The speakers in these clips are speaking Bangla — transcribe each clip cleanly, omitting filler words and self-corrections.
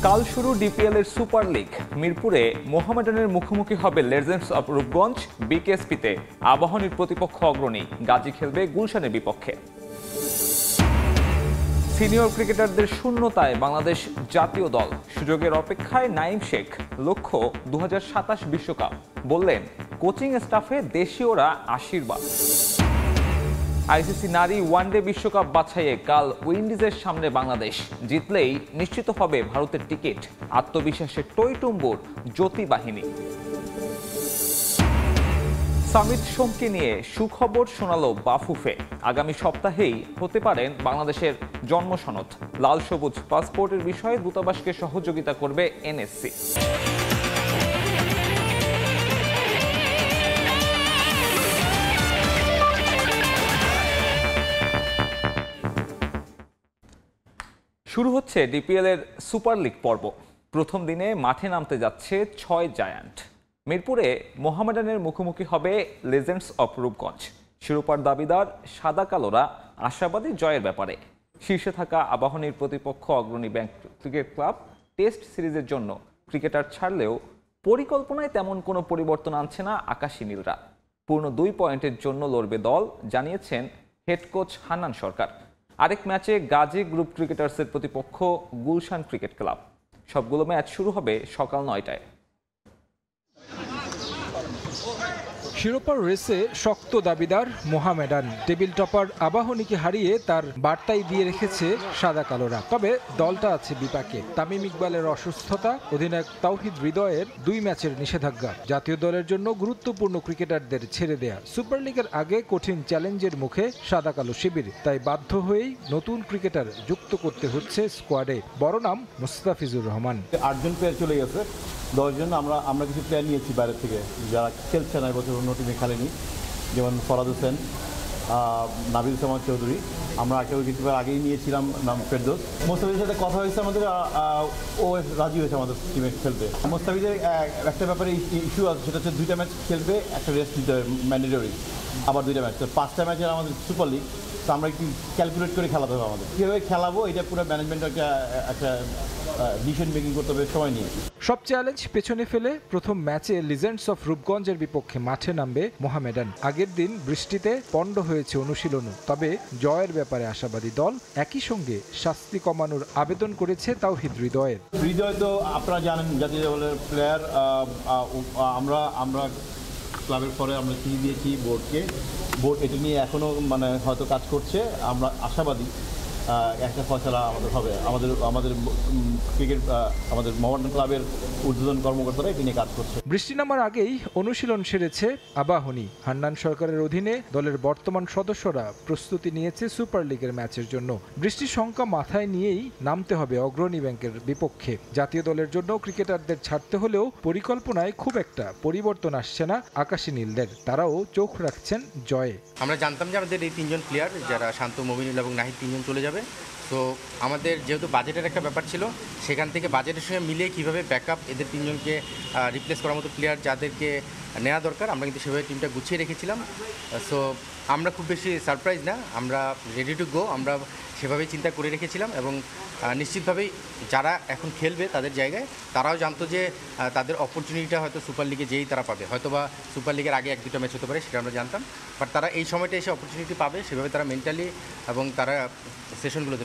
কাল শুরু ডিপিএল এর সুপার লিগ। মিরপুরে মোহামেডানের মুখোমুখি হবে লেজেন্ডস অব রূপগঞ্জ। বিকেএসপিতে আবাহনীর প্রতিপক্ষ অগ্রণী গাজী খেলবে গুলশানের বিপক্ষে। সিনিয়র ক্রিকেটারদের শূন্যতায় বাংলাদেশ জাতীয় দল। সুযোগের অপেক্ষায় নাইম শেখ। লক্ষ্য 2027 বিশ্বকাপ। বললেন কোচিং স্টাফে দেশীয়রা আশীর্বাদ। আইসিসি নারী ওয়ানডে বিশ্বকাপ বাছাইয়ে কাল উইন্ডিজের সামনে বাংলাদেশ। জিতলেই নিশ্চিত হবে ভারতের টিকিট। আত্মবিশ্বাসে টইটুম্বুর জ্যোতি বাহিনী। সামিত সোমকে নিয়ে সুখবর শোনালো বাফুফে। আগামী সপ্তাহেই হতে পারেন বাংলাদেশের জন্মসনদ। লাল সবুজ পাসপোর্টের বিষয়ে দূতাবাসকে সহযোগিতা করবে এনএসসি। শুরু হচ্ছে ডিপিএল এর সুপার লিগ পর্ব। প্রথম দিনে মাঠে নামতে যাচ্ছে 6 জায়ান্ট। মিরপুরে মোহামেডানের মুখোমুখি হবে লেজেন্ডস অফ রূপগঞ্জ। শিরোপার দাবিদার সাদা কালোরা আশাবাদী জয়ের ব্যাপারে। শীর্ষে থাকা আবাহনীর প্রতিপক্ষ অগ্রণী ব্যাংক ক্রিকেট ক্লাব টেস্ট সিরিজের জন্য ক্রিকেটার ছাড়লেও পরিকল্পনায় তেমন কোনো পরিবর্তন আনছে না আকাশী নীলরা। পূর্ণ 2 পয়েন্টের জন্য লড়বে দল, জানিয়েছেন হেড কোচ হান্নান সরকার। আরেক ম্যাচে গাজী গ্রুপ ক্রিকেটার্সের প্রতিপক্ষ গুলশান ক্রিকেট ক্লাব। সবগুলো ম্যাচ শুরু হবে সকাল 9টায়। শিরোপার রেসে শক্ত দাবিদার মোহামেডান। টেবিল টপার আবাহনীকে হারিয়ে তার বার্তাই দিয়ে রেখেছে সাদা কালোরা। তবে দলটা আছে বিপাকে। তামিম ইকবালের অসুস্থতা, অধিনায়ক তাওহিদ হৃদয়ের 2 ম্যাচের নিষেধাজ্ঞা, জাতীয় দলের জন্য গুরুত্বপূর্ণ ক্রিকেটারদের ছেড়ে দেয়া। সুপার লিগের আগে কঠিন চ্যালেঞ্জের মুখে সাদা কালো শিবির। তাই বাধ্য হয়েই নতুন ক্রিকেটার যুক্ত করতে হচ্ছে স্কোয়াডে। বড় নাম মুস্তাফিজুর রহমান। 8 জন প্লেয়ার চলে গেছে, 10 জন আমরা কিছু প্লেয়ার নিয়েছি বাইরে থেকে যারা খেলছে না, এবছর অন্য টিমে খেলেনি। যেমন ফরাদ হোসেন, নাবিল সামাদ চৌধুরী। আমরা কিছু আগেই নিয়েছিলাম নাম ফেরদৌস। মোস্তাফিজের সাথে কথা হয়েছে আমাদের, ও রাজি হয়েছে আমাদের টিমে খেলতে। মোস্তাফিজের একটা ব্যাপারে ইস্যু আছে, সেটা হচ্ছে 2টা ম্যাচ খেলবে, একটা রেস্ট দিতে হবে ম্যান্ডেটরি। আবার 2টা ম্যাচ, 5টা ম্যাচের আমাদের সুপার লিগ। তো আমরা একটু ক্যালকুলেট করে খেলাতে হবে আমাদের। কীভাবে খেলাবো এটা পুরো ম্যানেজমেন্ট একটা ডিসিশন মেকিং করতে হবে সময় নিয়ে। সব চ্যালেঞ্জ পেছনে ফেলে প্রথম ম্যাচে লিজেন্ডস অফ রূপগঞ্জের বিপক্ষে মাঠে নামবে মোহামেডান। আগের দিন বৃষ্টিতে পণ্ড হয়েছে অনুশীলনও। তবে জয়ের ব্যাপারে আশাবাদী দল। একই সঙ্গে শাস্তি কমানোর আবেদন করেছে তাওহিদ হৃদয়ের। হৃদয় তো আপনারা জানেন জাতীয় দলের প্লেয়ার। আমরা ক্লাবের পরে আমরা চিঠি দিয়েছি বোর্ডকে। বোর্ড এটা নিয়ে এখনও হয়তো কাজ করছে। আমরা আশাবাদী একটা ফয়সালা আমাদের হবে। আমাদের মোহামেডান ক্লাবের ঊর্ধ্বতন কর্মকর্তারা এটা নিয়ে কাজ করছে। বৃষ্টি নামার আগেই অনুশীলন সেরেছে আবাহনী। হান্নান সরকারের অধীনে দলের বর্তমান সদস্যরা প্রস্তুতি নিয়েছে সুপার লিগের ম্যাচের জন্য। বৃষ্টির শঙ্কা মাথায় নিয়েই নামতে হবে অগ্রণী ব্যাংকের বিপক্ষে। জাতীয় দলের জন্য ক্রিকেটারদের ছাড়তে হলেও পরিকল্পনায় খুব একটা পরিবর্তন আসছে না আকাশী নীলদের। তারাও চোখ রাখছেন জয়ে। আমরা জানতাম যে আমাদের এই 3 জন প্লেয়ার যারা শান্ত, মমিনুল এবং নাহিদ 3 জন চলে যাবে। তো আমাদের যেহেতু বাজেটের একটা ব্যাপার ছিল, সেখান থেকে বাজেটের সঙ্গে মিলিয়ে কীভাবে ব্যাকআপ এদের 3 জনকে রিপ্লেস করার মতো প্লেয়ার যাদেরকে নেওয়া দরকার, আমরা কিন্তু সেভাবে টিমটা গুছিয়ে রেখেছিলাম। সো আমরা খুব বেশি সারপ্রাইজ না, আমরা রেডি টু গো। আমরা সেভাবেই চিন্তা করে রেখেছিলাম এবং নিশ্চিতভাবেই যারা এখন খেলবে তাদের জায়গায় তারাও জানতো যে তাদের অপরচুনিটিটা হয়তো সুপার লিগে যেই তারা পাবে। হয়তো বা সুপার লিগের আগে 1-2টা ম্যাচ হতে পারে, সেটা আমরা জানতাম। বাট তারা এই সময়টা এসে অপরচুনিটি পাবে, সেভাবে তারা মেন্টালি এবং তারা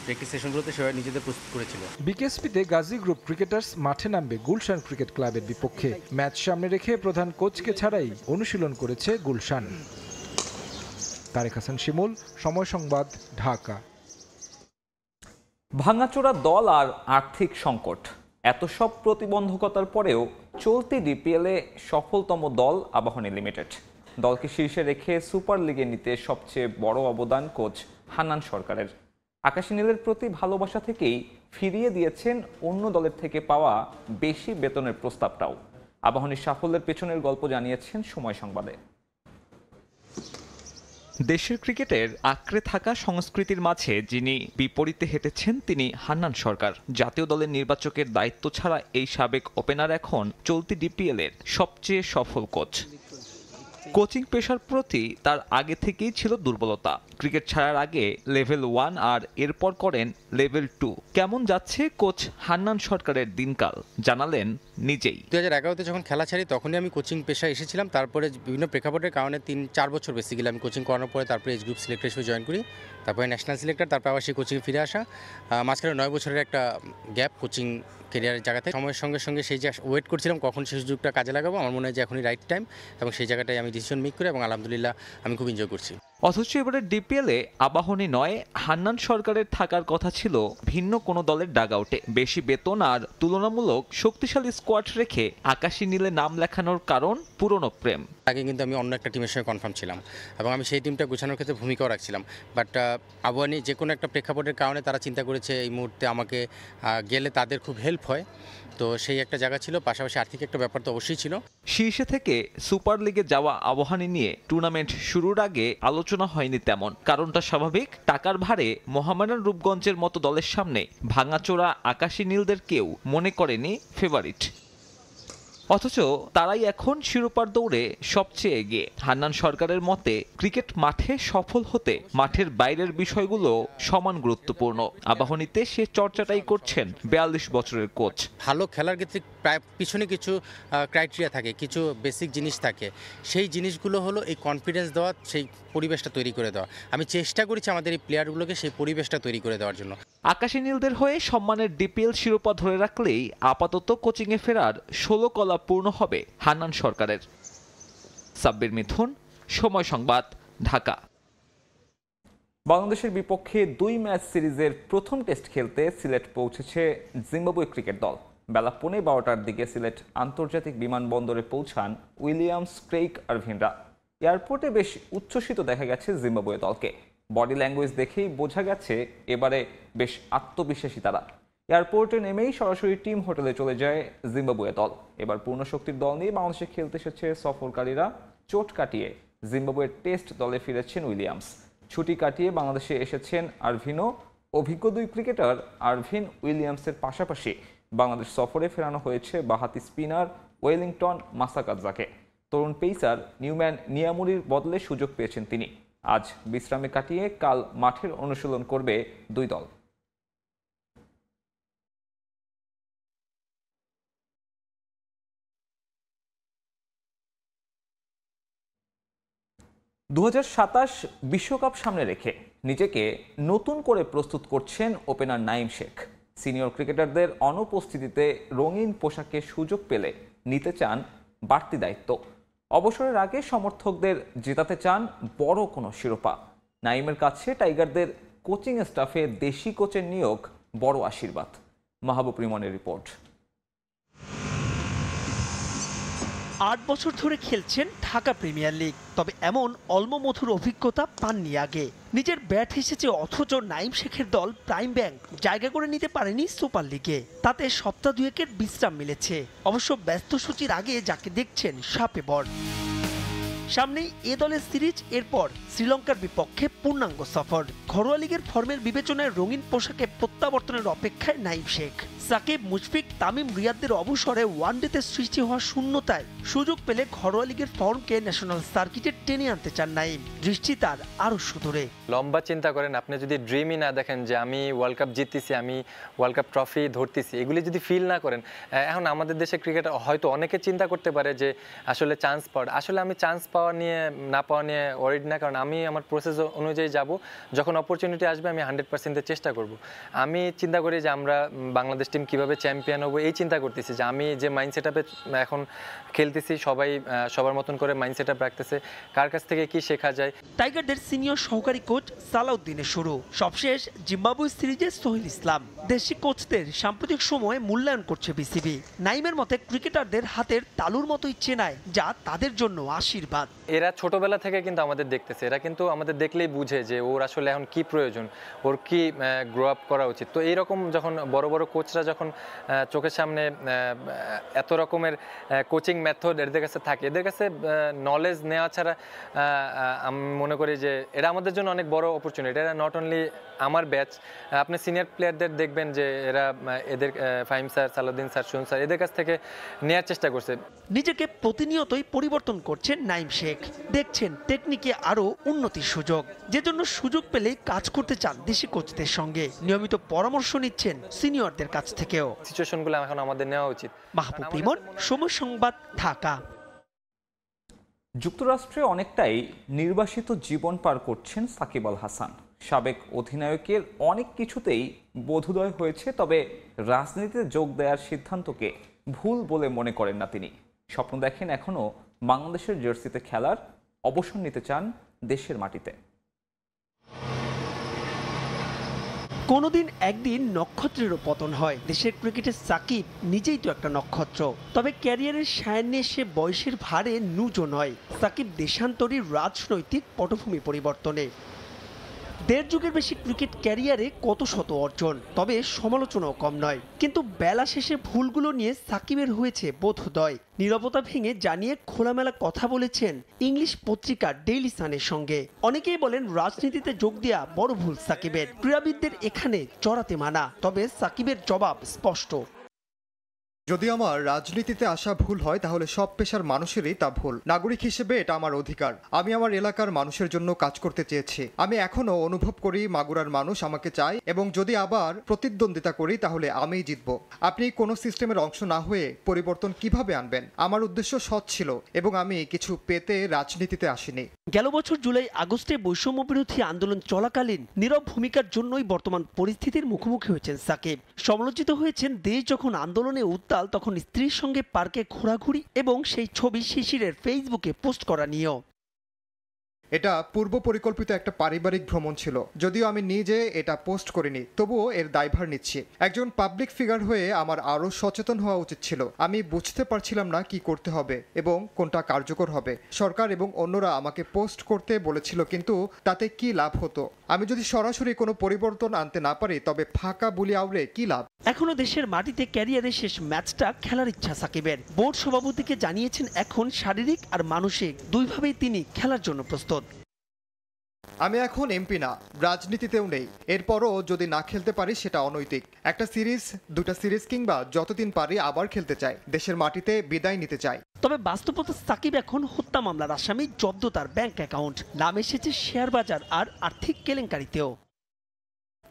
প্র্যাকটিস সেশনগুলোতে সেভাবে নিজেদের প্রস্তুত করেছিল। বিকেএসপিতে গাজী গ্রুপ ক্রিকেটার্স মাঠে নামবে গুলশান ক্রিকেট ক্লাবের বিপক্ষে। ম্যাচ সামনে রেখে প্রধান কোচকে ছাড়াই অনুশীলন করেছে গুলশান। তারেক হাসান শিমুল, সময় সংবাদ, ঢাকা। ভাঙাচোরা দল আর আর্থিক সংকট, এত সব প্রতিবন্ধকতার পরেও চলতি ডিপিএলে সফলতম দল আবাহনী লিমিটেড। দলকে শীর্ষে রেখে সুপার লিগে নিতে সবচেয়ে বড় অবদান কোচ হান্নান সরকারের। আকাশী নীলের প্রতি ভালোবাসা থেকেই ফিরিয়ে দিয়েছেন অন্য দলের থেকে পাওয়া বেশি বেতনের প্রস্তাবটাও। আবাহনীর সাফল্যের পেছনের গল্প জানিয়েছেন সময় সংবাদে। দেশের ক্রিকেটের আঁকড়ে থাকা সংস্কৃতির মাঝে যিনি বিপরীতে হেঁটেছেন তিনি হান্নান সরকার। জাতীয় দলের নির্বাচকের দায়িত্ব ছাড়া এই সাবেক ওপেনার এখন চলতি ডিপিএল এর সবচেয়ে সফল কোচ। কোচিং পেশার প্রতি তার আগে থেকেই ছিল দুর্বলতা। ক্রিকেট ছাড়ার আগে লেভেল 1 আর এরপর করেন লেভেল 2। কেমন যাচ্ছে কোচ হান্নান সরকারের দিনকাল জানালেন নিজেই। 2011-তে যখন খেলা ছাড়ি তখনই আমি কোচিং পেশায় এসেছিলাম। তারপরে বিভিন্ন প্রেক্ষাপটের কারণে 3-4 বছর বেসিক্যালি আমি কোচিং করানোর পরে তারপরে এজ গ্রুপ সিলেক্টর হিসেবে জয়েন করি, তারপরে ন্যাশনাল সিলেক্টর, তারপর আবার সেই কোচিংয়ে ফিরে আসা। মাঝখানে 9 বছরের একটা গ্যাপ কোচিং ক্যারিয়ারের জায়গাতে। সময়ের সঙ্গে সঙ্গে সেই যে ওয়েট করছিলাম কখন সেই সুযোগটা কাজে লাগাবো, আমার মনে হয় যে এখনই রাইট টাইম, এবং সেই জায়গাটায় আমি ডিসিশন মেক করি এবং আলহামদুলিল্লাহ আমি খুব এনজয় করছি। অথচ এবারে ডিপিএলে আবাহনী নয়, হান্নান সরকারের থাকার কথা ছিল ভিন্ন কোনো দলের ডাগআউটে। বেশি বেতন আর তুলনামূলক শক্তিশালী স্কোয়াড রেখে আকাশী নীলে নাম লেখানোর কারণ পুরনো প্রেম। আগে কিন্তু আমি অন্য একটা টিমের সঙ্গে কনফার্ম ছিলাম এবং আমি সেই টিমটা গোছানোর ক্ষেত্রে ভূমিকাও রাখছিলাম। বাট আবাহনী যে কোনো একটা প্রেক্ষাপটের কারণে তারা চিন্তা করেছে এই মুহূর্তে আমাকে গেলে তাদের খুব হেল্প হয়, তো সেই একটা জায়গা ছিল। পাশাপাশি আর্থিক একটা ব্যাপার তো অবশ্যই ছিল। শীর্ষে থেকে সুপার লিগে যাওয়া আবাহনী নিয়ে টুর্নামেন্ট শুরুর আগে আলোচনা হয়নি তেমন। কারণটা স্বাভাবিক, টাকার ভারে মোহামেডান রূপগঞ্জের মতো দলের সামনে ভাঙাচোরা আকাশী নীলদের কেউ মনে করেনি ফেভারিট। অথচ তারাই এখন শিরোপার দৌড়ে সবচেয়ে এগিয়ে। হান্নান সরকারের মতে ক্রিকেট মাঠে সফল হতে মাঠের বাইরের বিষয়গুলো সমান গুরুত্বপূর্ণ। আবাহনীতে সে চর্চাটাই করছেন 42 বছরের কোচ। ভালো খেলার ক্ষেত্রে প্রায় পিছনে কিছু ক্রাইটেরিয়া থাকে, কিছু বেসিক জিনিস থাকে। সেই জিনিসগুলো হলো এই কনফিডেন্স দেওয়া, সেই পরিবেশটা তৈরি করে দেওয়া। আমি চেষ্টা করেছি আমাদের এই প্লেয়ারগুলোকে সেই পরিবেশটা তৈরি করে দেওয়ার জন্য। আকাশী নীলদের হয়ে সম্মানের ডিপিএল শিরোপা ধরে রাখলেই আপাতত কোচিংয়ে ফেরার 16 কলা পূর্ণ হবে হান্নান সরকারের। সাব্বির মিথুন, সময় সংবাদ, ঢাকা। বাংলাদেশের বিপক্ষে 2 ম্যাচ সিরিজের প্রথম টেস্ট খেলতে সিলেট পৌঁছেছে জিম্বাবুয়ে ক্রিকেট দল। বেলা 12:15টার দিকে সিলেট আন্তর্জাতিক বিমানবন্দরে পৌঁছান উইলিয়ামস ক্রেইগ আরভিনরা। এয়ারপোর্টে বেশ উচ্ছ্বসিত দেখা গেছে জিম্বাবুয়ে দলকে। বডি ল্যাঙ্গুয়েজ দেখেই বোঝা গেছে এবারে বেশ আত্মবিশ্বাসী তারা। এয়ারপোর্টে নেমেই সরাসরি টিম হোটেলে চলে যায় জিম্বাবুয়ে দল। এবার পূর্ণ শক্তির দল নিয়ে বাংলাদেশে খেলতে এসেছে সফরকারীরা। চোট কাটিয়ে জিম্বাবুয়ের টেস্ট দলে ফিরেছেন উইলিয়ামস। ছুটি কাটিয়ে বাংলাদেশে এসেছেন আরভিনও। অভিজ্ঞ 2 ক্রিকেটার আরভিন উইলিয়ামসের পাশাপাশি বাংলাদেশ সফরে ফেরানো হয়েছে বাঁহাতি স্পিনার ওয়েলিংটন মাসাকাদজাকে। তরুণ পেসার নিউম্যান নিয়ামুরির বদলে সুযোগ পেয়েছেন তিনি। আজ বিশ্রামে কাটিয়ে কাল মাঠের অনুশীলন করবে 2 দল। বিশ্বকাপ সামনে রেখে নিজেকে নতুন করে প্রস্তুত করছেন ওপেনার নাঈম শেখ। সিনিয়র ক্রিকেটারদের অনুপস্থিতিতে রঙিন পোশাকে সুযোগ পেলে নিতে চান বাড়তি দায়িত্ব। অবসরের আগে সমর্থকদের জেতাতে চান বড় কোনো শিরোপা। নাঈমের কাছে টাইগারদের কোচিং স্টাফে দেশি কোচের নিয়োগ বড় আশীর্বাদ। মাহবুব রিমনের রিপোর্ট। 8 বছর ধরে খেলছেন ঢাকা প্রিমিয়ার লিগ, তবে এমন অলমমধুর অভিজ্ঞতা পাননি আগে। নিজের ব্যাট এসেছে অথচ নাঈম শেখের দল প্রাইম ব্যাংক জায়গা করে নিতে পারেনি সুপার লিগে। তাতে সপ্তাহ 2 বিশ্রাম মিলেছে। অবশ্য ব্যস্ত সূচির আগে যাকে দেখছেন সাপে বর। সামনেই এ দলের সিরিজ, এরপর শ্রীলঙ্কার বিপক্ষে পূর্ণাঙ্গ সফর। ঘরোয়া লিগের ফর্মের বিবেচনায় রঙিন পোশাকে প্রত্যাবর্তনের অপেক্ষায় নাঈম শেখ। সাকিব, মুশফিক, তামিম, রিয়াদদের অবসরে ওয়ানডেতে সৃষ্টি হওয়া শূন্যতায় সুযোগ পেলে ঘরোয়া লিগের ফর্মকে ন্যাশনাল সার্কিটে টেনে আনতে চান নাঈম। দৃষ্টি তার আরও সুদূরে। লম্বা চিন্তা করেন, আপনি যদি ড্রিমই না দেখেন যে আমি ওয়ার্ল্ড কাপ জিততেছি, আমি ওয়ার্ল্ড কাপ ট্রফি ধরতেছি, এগুলি যদি ফিল না করেন, এখন আমাদের দেশে ক্রিকেট হয়তো অনেকে চিন্তা করতে পারে যে আসলে চান্স পাওয়ার, আসলে আমি চান্স পাওয়া নিয়ে না পাওয়া নিয়ে ওয়ারিড না, কারণ আমি আমার প্রসেস অনুযায়ী যাব। যখন অপরচুনিটি আসবে আমি 100% চেষ্টা করব। আমি চিন্তা করি যে আমরা বাংলাদেশ টিম কীভাবে চ্যাম্পিয়ন হবো, এই চিন্তা করতেছি যে আমি যে মাইন্ড সেট আপে এখন খেলতেছি, সবাই সবার মতন করে মাইন্ড সেট আপ রাখতেছে, কার কাছ থেকে কি শেখা যায়। টাইগারদের সিনিয়র সহকারী কোচ সালাউদ্দিনের শুরু, সবশেষ জিম্বাবুয়ে সিরিজে সোহেল ইসলাম। দেশি কোচদের সাম্প্রতিক সময়ে মূল্যায়ন করছে বিসিবি। নাঈমের মতে ক্রিকেটারদের হাতের তালুর মতোই চেনায়, যা তাদের জন্য আশীর্বাদ। এরা ছোটবেলা থেকে কিন্তু আমাদের দেখতেছে, এরা কিন্তু আমাদের দেখলেই বুঝে যে ওর আসলে এখন কি প্রয়োজন, ওর কি গ্রো আপ করা উচিত। তো এইরকম যখন বড় বড় কোচরা যখন চোখের সামনে এত রকমের কোচিং মেথড এদের কাছে থাকে, এদের কাছে নলেজ নেওয়া ছাড়া আমি মনে করি যে এটা আমাদের জন্য অনেক বড় অপরচুনিটি। এটা নট অনলি আমার ব্যাচ, আপনি সিনিয়র প্লেয়ারদের দেখবেন যে এরা এদের ফাহিম স্যার, সালাউদ্দিন স্যার, সুন স্যার এদের কাছ থেকে নেওয়ার চেষ্টা করছে। নিজেকে প্রতিনিয়তই পরিবর্তন করছেন নাইম শেখ, দেখছেন টেকনিকে আরও উন্নতির সুযোগ, যে জন্য সুযোগ পেলে কাজ করতে চান দেশি কোচদের সঙ্গে, নিয়মিত পরামর্শ নিচ্ছেন সিনিয়রদের কাছ থেকেও। সিচুয়েশনগুলো এখন আমাদের নেওয়া উচিত। মাহবুব রিমন, সময় সংবাদ, ঢাকা। যুক্তরাষ্ট্রে অনেকটাই নির্বাসিত জীবন পার করছেন সাকিব আল হাসান। সাবেক অধিনায়কের অনেক কিছুতেই বোধোদয় হয়েছে, তবে রাজনীতিতে যোগ দেওয়ার সিদ্ধান্তকে ভুল বলে মনে করেন না তিনি। স্বপ্ন দেখেন এখনও বাংলাদেশের জার্সিতে খেলার, অবসর নিতে চান দেশের মাটিতে। কোনোদিন একদিন নক্ষত্রেরও পতন হয়। দেশের ক্রিকেটে সাকিব নিজেই তো একটা নক্ষত্র, তবে ক্যারিয়ারের সায়ান্নে সে বয়সের ভারে নুজো নয়। সাকিব দেশান্তরী রাজনৈতিক পটভূমি পরিবর্তনে। 1.5 যুগের বেশি ক্রিকেট ক্যারিয়ারে কত শত অর্জন, তবে সমালোচনাও কম নয়। কিন্তু বেলা শেষে ভুলগুলো নিয়ে সাকিবের হয়েছে বোধোদয়। নীরবতা ভেঙে জানিয়ে খোলামেলা কথা বলেছেন ইংলিশ পত্রিকা ডেইলি সানের সঙ্গে। অনেকেই বলেন রাজনীতিতে যোগ দেওয়া বড় ভুল সাকিবের, ক্রীড়াবিদদের এখানে চড়াতে মানা। তবে সাকিবের জবাব স্পষ্ট। যদি আমার রাজনীতিতে আসা ভুল হয় তাহলে সব পেশার মানুষেরই তা ভুল। নাগরিক হিসেবে এটা আমার অধিকার। আমি আমার এলাকার মানুষের জন্য কাজ করতে চেয়েছি। আমি এখনো অনুভব করি মাগুরার মানুষ আমাকে চায়, এবং যদি আবার প্রতিদ্বন্দ্বিতা করি তাহলে আমিই জিতব। আপনি কোনো সিস্টেমের অংশ না হয়ে পরিবর্তন কিভাবে আনবেন? আমার উদ্দেশ্য সৎ ছিল এবং আমি কিছু পেতে রাজনীতিতে আসিনি। গেল বছর জুলাই আগস্টে বৈষম্য বিরোধী আন্দোলন চলাকালীন নীরব ভূমিকার জন্যই বর্তমান পরিস্থিতির মুখোমুখি হয়েছেন সাকিব। সমালোচিত হয়েছেন দেশ যখন আন্দোলনে উত্তাল তখন স্ত্রীর সঙ্গে পার্কে ঘোরাঘুরি এবং সেই ছবি শিশিরের ফেসবুকে পোস্ট করা নিয়েও। এটা পূর্ব পরিকল্পিত একটা পারিবারিক ভ্রমণ ছিল। যদিও আমি নিজে এটা পোস্ট করিনি, তবুও এর দায়ভার নিচ্ছি। একজন পাবলিক ফিগার হয়ে আমার আরও সচেতন হওয়া উচিত ছিল। আমি বুঝতে পারছিলাম না কি করতে হবে এবং কোনটা কার্যকর হবে। সরকার এবং অন্যরা আমাকে পোস্ট করতে বলেছিল, কিন্তু তাতে কি লাভ হতো? আমি যদি সরাসরি কোনো পরিবর্তন আনতে না পারি তবে ফাঁকা বুলি আউড়ে কি লাভ? এখনো দেশের মাটিতে ক্যারিয়ারের শেষ ম্যাচটা খেলার ইচ্ছা সাকিবের। বোর্ড সভাপতিকে জানিয়েছেন এখন শারীরিক আর মানসিক দুইভাবেই তিনি খেলার জন্য প্রস্তুত। আমি এখন এমপি না, রাজনীতিতেও নেই। এরপরও যদি না খেলতে পারি সেটা অনৈতিক। একটা সিরিজ, 2টা সিরিজ কিংবা যতদিন পারি আবার খেলতে চাই। দেশের মাটিতে বিদায় নিতে চাই। তবে বাস্তবতা সাকিব এখন হত্যা মামলার আসামি, জব্দ তার ব্যাংক অ্যাকাউন্ট, নাম এসেছে শেয়ার বাজার আর আর্থিক কেলেঙ্কারিতেও।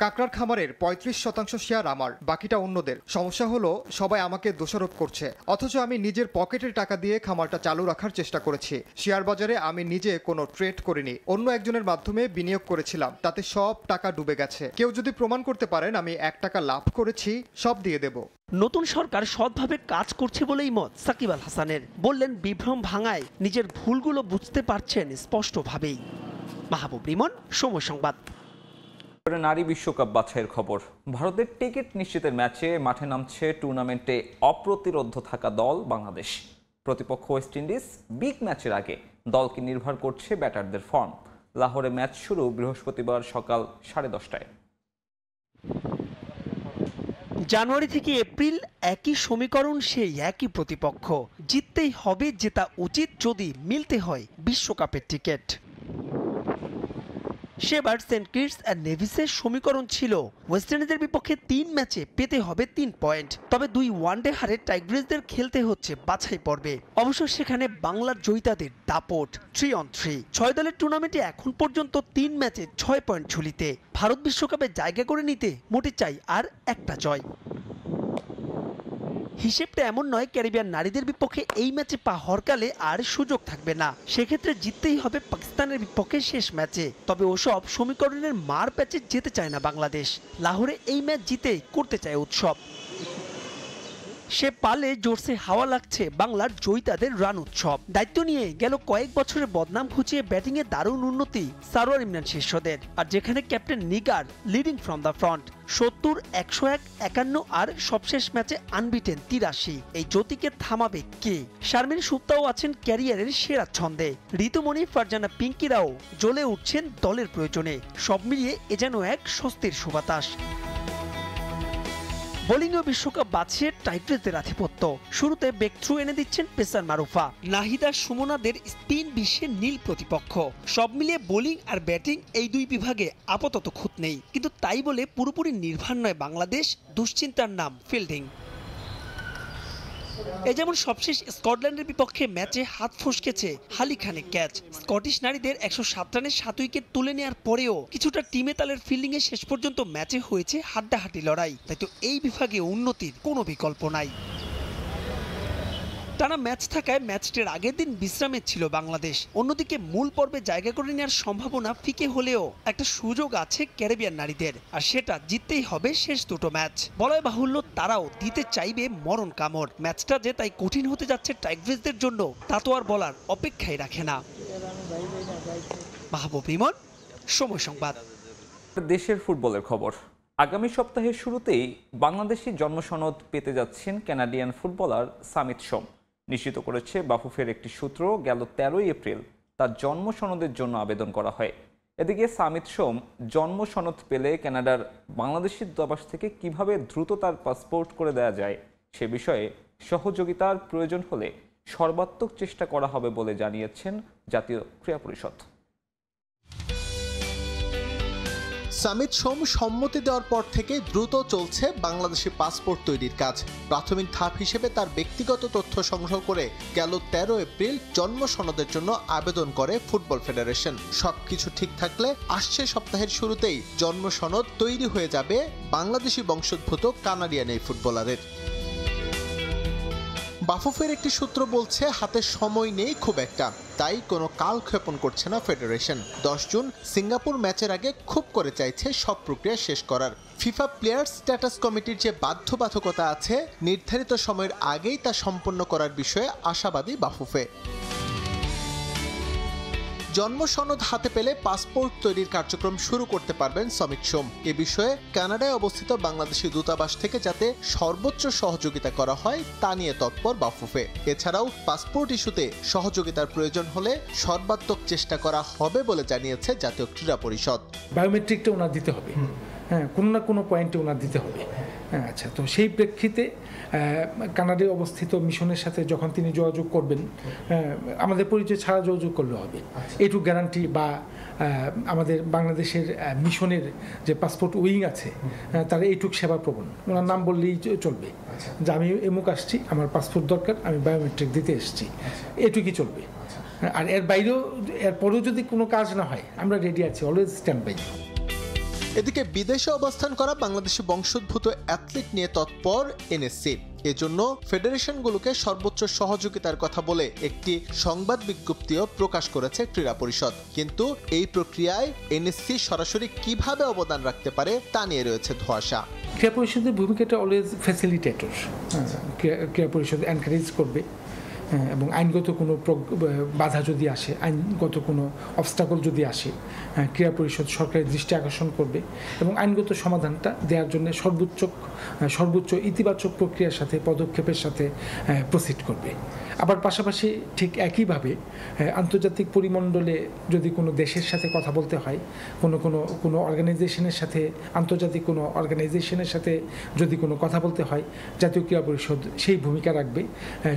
কাকড়ার খামারের 35% শেয়ার আমার, বাকিটা অন্যদের। সমস্যা হলো সবাই আমাকে দোষারোপ করছে, অথচ আমি নিজের পকেটের টাকা দিয়ে খামারটা চালু রাখার চেষ্টা করেছি। শেয়ার বাজারে আমি নিজে কোনো ট্রেড করিনি, অন্য একজনের মাধ্যমে বিনিয়োগ করেছিলাম। তাতে সব টাকা ডুবে গেছে। কেউ যদি প্রমাণ করতে পারেন আমি 1 টাকা লাভ করেছি, সব দিয়ে দেব। নতুন সরকার সৎভাবে কাজ করছে বলেই মত সাকিব আল হাসানের। বললেন বিভ্রম ভাঙায় নিজের ভুলগুলো বুঝতে পারছেন স্পষ্টভাবেই। মাহবুব রিমন, সময় সংবাদ। নারী বিশ্বকাপ বাছাইয়ের খবর। ভারতের টিকিট নিশ্চিতের ম্যাচে মাঠে নামছে টুর্নামেন্টে অপ্রতিরোধ্য থাকা দল বাংলাদেশ। প্রতিপক্ষ ওয়েস্ট ইন্ডিজ। বিগ ম্যাচের আগে দলকে নির্ভর করছে ব্যাটারদের ফর্ম। লাহোরে ম্যাচ শুরু বৃহস্পতিবার সকাল 10:30টায়। জানুয়ারি থেকে এপ্রিল একই সমীকরণ, সেই একই প্রতিপক্ষ। জিততেই হবে, জেতা উচিত যদি মিলতে হয় বিশ্বকাপের টিকিট। সেবার সেন্ট কিটস আর নেভিসের সমীকরণ ছিল ওয়েস্ট ইন্ডিজের বিপক্ষে 3 ম্যাচে পেতে হবে 3 পয়েন্ট। তবে 2 ওয়ানডে হারে টাইগ্রিসদের খেলতে হচ্ছে বাছাই পর্বে। অবশ্য সেখানে বাংলার জয়িতাদের দাপট 3-on-3। 6 দলের টুর্নামেন্টে এখন পর্যন্ত 3 ম্যাচে 6 পয়েন্ট ঝুলিতে। ভারত বিশ্বকাপে জায়গা করে নিতে মোটে চাই আর একটা জয়। হিসেবটা এমন নয় ক্যারিবিয়ান নারীদের বিপক্ষে এই ম্যাচে পা হরকালে আর সুযোগ থাকবে না। সেক্ষেত্রে জিততেই হবে পাকিস্তানের বিপক্ষে শেষ ম্যাচে। তবে ওসব সমীকরণের মার প্যাচে যেতে চায় না বাংলাদেশ। লাহোরে এই ম্যাচ জিতেই করতে চায় উৎসব। সে পালে জোরসে হাওয়া লাগছে বাংলার জয়িতাদের রান উৎসব। দায়িত্ব নিয়ে গেল কয়েক বছরের বদনাম ঘুচিয়ে ব্যাটিংয়ে দারুণ উন্নতি সারোয়ার ইমরান শীর্ষদের। আর যেখানে captain Nigar leading from the front, 70, 101, 51 আর সবশেষ ম্যাচে আনবিটেন 83। এই জ্যোতিকে থামাবে কে? শারমিন সুপ্তাও আছেন ক্যারিয়ারের সেরা ছন্দে। ঋতুমণি, ফারজানা পিঙ্কিরাও জ্বলে উঠছেন দলের প্রয়োজনে। সব মিলিয়ে এ যেন এক স্বস্তির সুবাতাস। বোলিংও বিশ্বকাপ বাঁচিয়ে টাইগ্রেসদের আধিপত্য। শুরুতে ব্রেক থ্রু এনে দিচ্ছেন পেসার মারুফা। নাহিদা সুমনাদের স্পিন বিশ্বের নীল প্রতিপক্ষ। সব মিলিয়ে বোলিং আর ব্যাটিং এই দুই বিভাগে আপাতত খুঁত নেই, কিন্তু তাই বলে পুরোপুরি নির্ভর নয় বাংলাদেশ। দুশ্চিন্তার নাম ফিল্ডিং। এ যেমন সবশেষ স্কটল্যান্ডের বিপক্ষে ম্যাচে হাত ফসকেছে হালি খানের ক্যাচ। স্কটিশ নারীদের 107 রানে 7 উইকেট তুলে নেওয়ার পরেও কিছুটা টিমে তালের ফিল্ডিংয়ে শেষ পর্যন্ত ম্যাচে হয়েছে হাড্ডাহাড্ডি লড়াই। তাই তো এই বিভাগে উন্নতির কোনো বিকল্প নাই। টানা ম্যাচ থাকায় ম্যাচটির আগের দিন বিশ্রামে ছিল বাংলাদেশ। অন্যদিকে মূল পর্বে জায়গা করে নেওয়ার সম্ভাবনা ফিকে হলেও একটা সুযোগ আছে ক্যারিবিয়ান নারীদের, আর সেটা জিততেই হবে শেষ দুটো ম্যাচ। বলাই বাহুল্য তারাও দিতে চাইবে মরণ কামড়। ম্যাচটা যে তাই কঠিন হতে যাচ্ছে টাইগ্রেসদের জন্য তা তো আর বলার অপেক্ষাই রাখে না। মাহবুব ইমন, সময় সংবাদ। দেশের ফুটবলের খবর। আগামী সপ্তাহের শুরুতেই বাংলাদেশি জন্মসনদ পেতে যাচ্ছেন কানাডিয়ান ফুটবলার সামিত সোম। নিশ্চিত করেছে বাফুফের একটি সূত্র। গেল 13 এপ্রিল তার জন্মসনদের জন্য আবেদন করা হয়। এদিকে সামিত সোম জন্মসনদ পেলে কানাডার বাংলাদেশি দূতাবাস থেকে কিভাবে দ্রুত তার পাসপোর্ট করে দেওয়া যায় সে বিষয়ে সহযোগিতার প্রয়োজন হলে সর্বাত্মক চেষ্টা করা হবে বলে জানিয়েছেন জাতীয় ক্রীড়া পরিষদ। সামিত সোম সম্মতি দেওয়ার পর থেকে দ্রুত চলছে বাংলাদেশি পাসপোর্ট তৈরির কাজ। প্রাথমিক ধাপ হিসেবে তার ব্যক্তিগত তথ্য সংগ্রহ করে গেল 13 এপ্রিল জন্ম সনদের জন্য আবেদন করে ফুটবল ফেডারেশন। সবকিছু ঠিক থাকলে আসছে সপ্তাহের শুরুতেই জন্ম সনদ তৈরি হয়ে যাবে বাংলাদেশি বংশোদ্ভূত কানাডিয়ান এই ফুটবলারের। বাফুফের একটি সূত্র বলছে হাতে সময় নেই খুব একটা, তাই কোনো কালক্ষেপণ করছে না ফেডারেশন। 10 জুন সিঙ্গাপুর ম্যাচের আগে খুব করে চাইছে সব প্রক্রিয়া শেষ করার। ফিফা প্লেয়ার্স স্ট্যাটাস কমিটির যে বাধ্যবাধকতা আছে নির্ধারিত সময়ের আগেই তা সম্পন্ন করার বিষয়ে আশাবাদী বাফুফে। জন্ম সনদ হাতে পেলে পাসপোর্ট তৈরির কার্যক্রম শুরু করতে পারবেন সামিত সোম। এ বিষয়ে কানাডায় অবস্থিত বাংলাদেশি দূতাবাস থেকে যাতে সর্বোচ্চ সহযোগিতা করা হয় তা নিয়ে তৎপর বাফুফে। এছাড়াও পাসপোর্ট ইস্যুতে সহযোগিতার প্রয়োজন হলে সর্বাত্মক চেষ্টা করা হবে বলে জানিয়েছে জাতীয় ক্রীড়া পরিষদ। বায়োমেট্রিকটা ওনার দিতে হবে, হ্যাঁ, কোনো না কোনো পয়েন্টে ওনার দিতে হবে। আচ্ছা, তো সেই প্রেক্ষিতে কানাডায় অবস্থিত মিশনের সাথে যখন তিনি যোগাযোগ করবেন, আমাদের পরিচয় ছাড়া যোগাযোগ করলে হবে। এইটুকু গ্যারান্টি বা আমাদের বাংলাদেশের মিশনের যে পাসপোর্ট উইং আছে তারা এইটুক সেবা প্রবণ, ওনার নাম বললেই চলবে যে আমি এমুক আসছি, আমার পাসপোর্ট দরকার, আমি বায়োমেট্রিক দিতে এসেছি, এটুকুই চলবে। আর এর বাইরেও এরপরেও যদি কোনো কাজ না হয় আমরা রেডি আছি, অলওয়েজ স্ট্যান্ড বাই। এদিকে বিদেশে অবস্থান করা বাংলাদেশি বংশোদ্ভূত অ্যাথলিট নিয়ে তৎপর এনএসসি। এজন্য ফেডারেশনগুলোকে সর্বোচ্চ সহযোগিতার কথা বলে একটি সংবাদ বিজ্ঞপ্তিও প্রকাশ করেছে ক্রীড়া পরিষদ। কিন্তু এই প্রক্রিয়ায় এনএসসি সরাসরি কিভাবে অবদান রাখতে পারে তা নিয়ে রয়েছে ধোঁয়াশা। ক্রীড়া পরিষদের ভূমিকাটা অলওয়েজ ফ্যাসিলিটেটর। ক্রীড়া পরিষদ এনকারেজ করবে এবং আইনগত কোনো বাধা যদি আসে, আইনগত কোনো অবস্টাকল যদি আসে, ক্রীড়া পরিষদ সরকারের দৃষ্টি আকর্ষণ করবে এবং আইনগত সমাধানটা দেওয়ার জন্য সর্বোচ্চ ইতিবাচক প্রক্রিয়ার সাথে পদক্ষেপের সাথে প্রসিড করবে। আবার পাশাপাশি ঠিক একইভাবে আন্তর্জাতিক পরিমণ্ডলে যদি কোনো দেশের সাথে কথা বলতে হয়, কোনো অর্গানাইজেশনের সাথে, আন্তর্জাতিক কোনো অর্গানাইজেশনের সাথে যদি কোনো কথা বলতে হয়, জাতীয় ক্রীড়া পরিষদ সেই ভূমিকা রাখবে,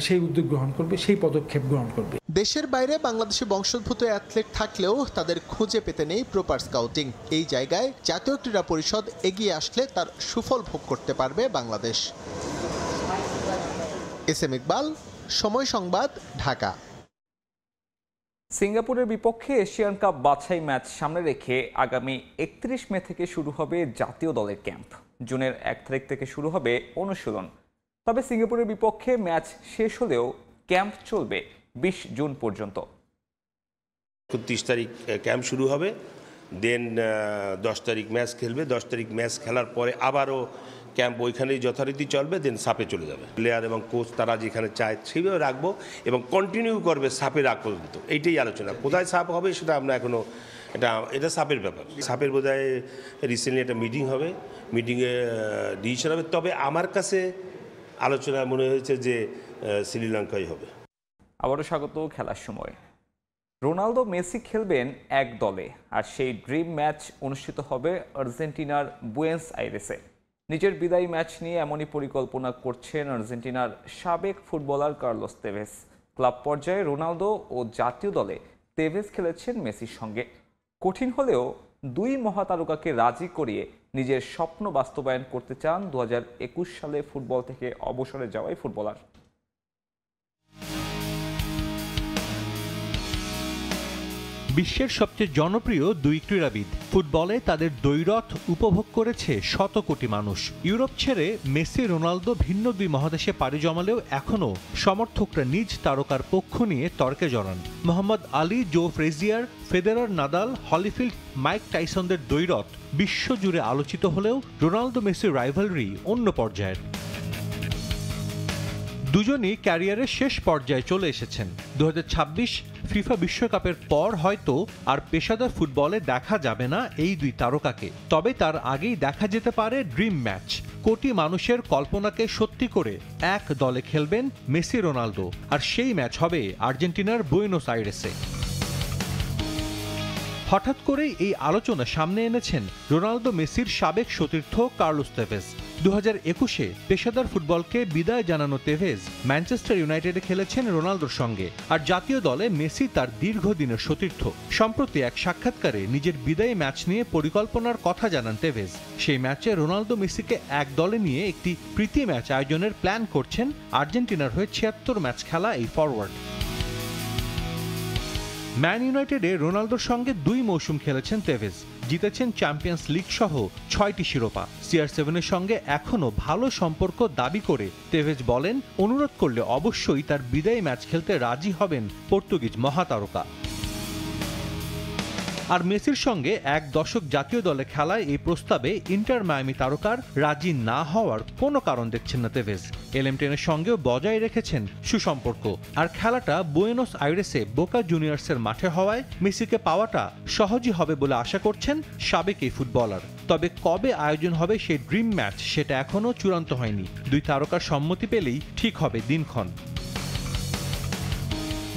সেই উদ্যোগ গ্রহণ করবে, সেই পদক্ষেপ গ্রহণ করবে। দেশের বাইরে বাংলাদেশি বংশোদ্ভূত অ্যাথলেট থাকলেও তাদের খুঁজে পেতে নেই প্রপার স্কাউটিং। এই জায়গায় জাতীয় ক্রীড়া পরিষদ এগিয়ে আসলে তার সুফল ভোগ করতে পারবে বাংলাদেশ। এস এম ইকবাল, সময় সংবাদ, ঢাকা। সিঙ্গাপুরের বিপক্ষে এশিয়ান কাপ বাছাই ম্যাচ সামনে রেখে আগামী 31 মে থেকে শুরু হবে জাতীয় দলের ক্যাম্প। জুনের 1 তারিখ থেকে শুরু হবে অনুশীলন। তবে সিঙ্গাপুরের বিপক্ষে ম্যাচ শেষ হলেও ক্যাম্প চলবে 20 জুন পর্যন্ত। 30 তারিখ ক্যাম্প শুরু হবে, দেন 10 তারিখ ম্যাচ খেলবে। 10 তারিখ ম্যাচ খেলার পরে আবারও ক্যাম্প ওইখানেই যথারীতি চলবে, দেন সাপে চলে যাবে। প্লেয়ার এবং কোচ তারা যেখানে চায় সেইভাবে রাখবো এবং কন্টিনিউ করবে সাপে রাখ পর্যন্ত। এইটাই আলোচনা। কোথায় সাপ হবে সেটা আমরা এখনও এটা সাপের ব্যাপার। সাপের বোধহয় রিসেন্টলি একটা মিটিং হবে, মিটিংয়ে ডিসিশন হবে। তবে আমার কাছে আলোচনা মনে হয়েছে যে শ্রীলঙ্কাই হবে। আবারও স্বাগত খেলার সময়। রোনালদো মেসি খেলবেন এক দলে, আর সেই ড্রিম ম্যাচ অনুষ্ঠিত হবে আর্জেন্টিনার বুয়েন্স আইরেসে। নিজের বিদায়ী ম্যাচ নিয়ে এমনই পরিকল্পনা করছেন আর্জেন্টিনার সাবেক ফুটবলার কার্লোস তেভেস। ক্লাব পর্যায়ে রোনালদো ও জাতীয় দলে তেভেস খেলেছেন মেসির সঙ্গে। কঠিন হলেও দুই মহাতারকাকে রাজি করিয়ে নিজের স্বপ্ন বাস্তবায়ন করতে চান 2021 সালে ফুটবল থেকে অবসরে যাওয়া ফুটবলার। বিশ্বের সবচেয়ে জনপ্রিয় দুই ক্রীড়াবিদ, ফুটবলে তাদের দ্বৈরথ উপভোগ করেছে শত কোটি মানুষ। ইউরোপ ছেড়ে মেসি রোনালদো ভিন্ন দুই মহাদেশে পাড়ি জমালেও এখনও সমর্থকরা নিজ তারকার পক্ষ নিয়ে তর্কে জড়ান। মোহাম্মদ আলী, জো ফ্রেজিয়ার, ফেদেরার, নাদাল, হলিফিল্ড, মাইক টাইসনদের দ্বৈরথ বিশ্বজুড়ে আলোচিত হলেও রোনালদো মেসির রাইভালরি অন্য পর্যায়ের। দুজনই ক্যারিয়ারের শেষ পর্যায়ে চলে এসেছেন। 2026 ফিফা বিশ্বকাপের পর হয়তো আর পেশাদার ফুটবলে দেখা যাবে না এই দুই তারকাকে, তবে তার আগেই দেখা যেতে পারে ড্রিম ম্যাচ। কোটি মানুষের কল্পনাকে সত্যি করে এক দলে খেলবেন মেসি রোনালদো, আর সেই ম্যাচ হবে আর্জেন্টিনার বুয়েনোস আইরেসে। হঠাৎ করেই এই আলোচনা সামনে এনেছেন রোনালদো মেসির সাবেক সতীর্থ কার্লোস তেভেস। 2021-এ পেশাদার ফুটবলকে বিদায় জানানো তেভেস ম্যানচেস্টার ইউনাইটেডে খেলেছেন রোনালদোর সঙ্গে, আর জাতীয় দলে মেসি তার দীর্ঘদিনের সতীর্থ। সম্প্রতি এক সাক্ষাৎকারে নিজের বিদায়ী ম্যাচ নিয়ে পরিকল্পনার কথা জানান তেভেস। সেই ম্যাচে রোনালদো মেসিকে এক দলে নিয়ে একটি প্রীতি ম্যাচ আয়োজনের প্ল্যান করছেন আর্জেন্টিনার হয়ে 76 ম্যাচ খেলা এই ফরওয়ার্ড। ম্যান ইউনাইটেডে রোনালদোর সঙ্গে 2 মৌসুম খেলেছেন তেভেস, জিতেছেন চ্যাম্পিয়ন্স লিগ সহ 6টি শিরোপা। CR7-এর সঙ্গে এখনও ভালো সম্পর্ক দাবি করে তেভেস বলেন, অনুরোধ করলে অবশ্যই তার বিদায়ী ম্যাচ খেলতে রাজি হবেন পর্তুগিজ মহাতারকা। আর মেসির সঙ্গে এক দশক জাতীয় দলে খেলায় এই প্রস্তাবে ইন্টার মায়ামি তারকার রাজি না হওয়ার কোনো কারণ দেখছেন না তেভেস। LM10-এর সঙ্গেও বজায় রেখেছেন সুসম্পর্ক, আর খেলাটা বুয়েনোস আইরেসে বোকা জুনিয়র্সের মাঠে হওয়ায় মেসিকে পাওয়াটা সহজই হবে বলে আশা করছেন সাবেক এই ফুটবলার। তবে কবে আয়োজন হবে সেই ড্রিম ম্যাচ সেটা এখনও চূড়ান্ত হয়নি। দুই তারকার সম্মতি পেলেই ঠিক হবে দিনক্ষণ।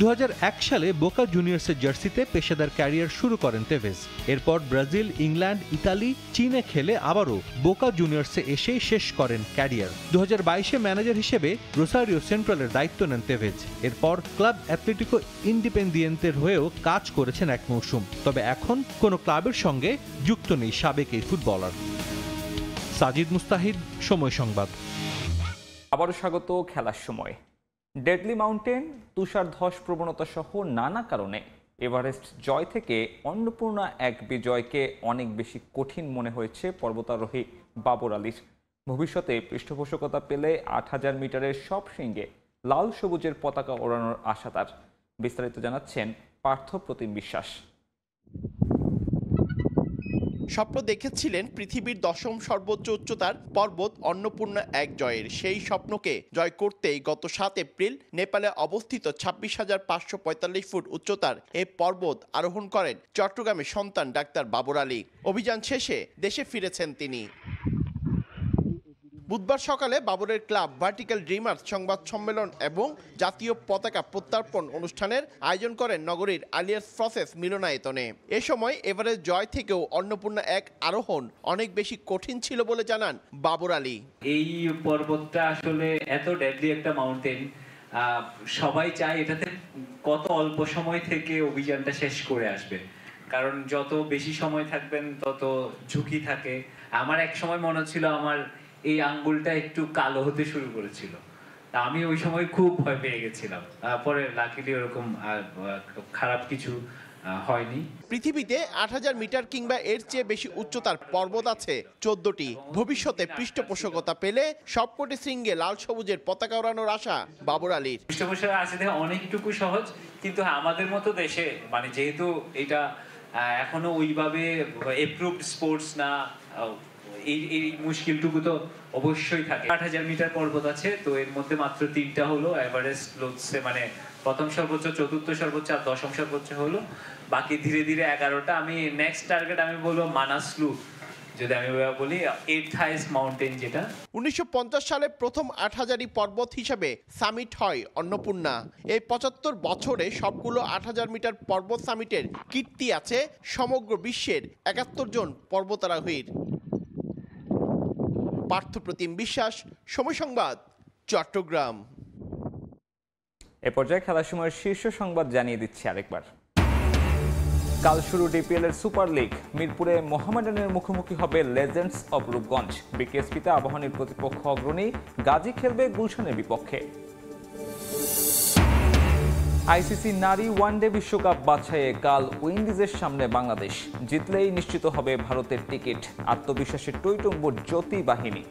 2001 সালে বোকা জুনিয়র্সের জার্সিতে পেশাদার ক্যারিয়ার শুরু করেন তেভেস। এরপর ব্রাজিল, ইংল্যান্ড, ইতালি, চীনে খেলে আবারও বোকা জুনিয়র্সে এসেই শেষ করেন ক্যারিয়ার। 2022-এ ম্যানেজার হিসেবে রোসারিও সেন্ট্রালের দায়িত্ব নেন তেভেস। এরপর ক্লাব অ্যাথলেটিকো ইন্ডিপেন্দিয়েন্তের হয়েও কাজ করেছেন এক মৌসুম। তবে এখন কোনো ক্লাবের সঙ্গে যুক্ত নেই সাবেক এই ফুটবলার। সাজিদ মুস্তাহিদ, সময় সংবাদ। আবারও স্বাগত খেলার সময়। ডেডলি মাউন্টেন, তুষার ধস প্রবণতা সহ নানা কারণে এভারেস্ট জয় থেকে অন্নপূর্ণা এক বিজয়কে অনেক বেশি কঠিন মনে হয়েছে পর্বতারোহী বাবর আলীর। ভবিষ্যতে পৃষ্ঠপোষকতা পেলে 8000 মিটারের সব শৃঙ্গে লাল সবুজের পতাকা ওড়ানোর আশা তার। বিস্তারিত জানাচ্ছেন পার্থ প্রতিম বিশ্বাস। স্বপ্ন দেখেছিলেন পৃথিবীর 10ম সর্বোচ্চ উচ্চতার পর্বত অন্নপূর্ণা এক জয়ের। সেই স্বপ্নকে জয় করতেই গত 7 এপ্রিল নেপালে অবস্থিত 26,545 ফুট উচ্চতার এই পর্বত আরোহণ করেন চট্টগ্রামের সন্তান ডাক্তার বাবর আলী। অভিযান শেষে দেশে ফিরেছেন তিনি। বুধবার সকালে বাবরের ক্লাব ভার্টিক্যাল ড্রিমার্স সংবাদ সম্মেলন এবং জাতীয় পতাকা প্রত্যার্পণ অনুষ্ঠানের আয়োজন করেন নগরীর আলিয়াস প্রসেস মিলনায়তনে। এ সময় এভারেস্ট জয় থেকেও অন্নপূর্ণা এক আরোহণ অনেক বেশি কঠিন ছিল বলে জানান বাবর আলী। এই পর্বতটা আসলে এত ডেডলি একটা মাউন্টেন, সবাই চায় এটাতে কত অল্প সময় থেকে অভিযানটা শেষ করে আসবে, কারণ যত বেশি সময় থাকবেন তত ঝুঁকি থাকে। আমার এক সময় মনে ছিল আমার এই আঙ্গুলটা একটু কালো হতে শুরু করেছিল, আমি ওই সময় খুব ভয় পেয়ে গেছিলাম। পরে লাকিলি ওরকম খারাপ কিছু হয়নি। পৃথিবীতে 8000 মিটার কিংবা এর চেয়ে বেশি উচ্চতার পর্বত আছে 14টি। ভবিষ্যতে পৃষ্ঠপোষকতা পেলে সবকটি শৃঙ্গে লাল সবুজের পতাকা ওড়ানোর আশা বাবর আলীর। পৃষ্ঠপোষকতা আছে দেখে অনেকটুকু সহজ, কিন্তু আমাদের মতো দেশে মানে যেহেতু এটা এখনো ওইভাবে এপ্রুভড স্পোর্টস না, এই মুশকিলটুকু তো অবশ্যই থাকে। 8000 মিটার পর্বত আছে, তো এর মধ্যে মাত্র 3টা হলো এভারেস্ট লোকসে, মানে প্রথম সর্বোচ্চ, চতুর্থ সর্বোচ্চ আর 10ম সর্বোচ্চ হলো। বাকি ধীরে ধীরে 11টা। আমি নেক্সট টার্গেট আমি বলবো মানাসলু, যদি আমি বলি 8th হাইয়েস্ট মাউন্টেন যেটা। 1950 সালে প্রথম 8000ই পর্বত হিসেবে সামিট হয় অন্নপূর্ণা। এই 75 বছরে সবগুলো 8000 মিটার পর্বত সামিটের কীর্তি আছে সমগ্র বিশ্বের 71 জন পর্বতারোহীর। পার্থপ্রতিম বিশ্বাস, সময় সংবাদ, চট্টগ্রাম। এ পর্যায়ে খেলার সময়ের শীর্ষ সংবাদ জানিয়ে দিচ্ছি আরেকবার। কাল শুরু ডিপিএল এর সুপার লিগ। মিরপুরে মোহামেডানের মুখোমুখি হবে লেজেন্ডস অব রূপগঞ্জ। বিকেএসপিতে আবাহনীর প্রতিপক্ষ অগ্রণী, গাজী খেলবে গুলশানের বিপক্ষে। আইসিসি নারী ওয়ানডে বিশ্বকাপ বাছাইয়ে কাল উইন্ডিজের সামনে বাংলাদেশ। জিতলেই নিশ্চিত হবে ভারতের টিকিট। আত্মবিশ্বাসে টইটুম্বুর জ্যোতি বাহিনী।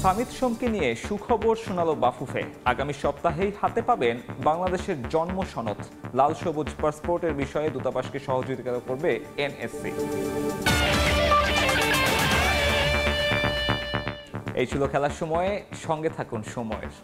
সামিত সোমকে নিয়ে সুখবর শোনালো বাফুফে। আগামী সপ্তাহেই হাতে পাবেন বাংলাদেশের জন্ম সনদ। লাল সবুজ পাসপোর্টের বিষয়ে দূতাবাসকে সহযোগিতা করবে এনএসসি। এই ছিল খেলার সময়ে। সঙ্গে থাকুন সময়ের।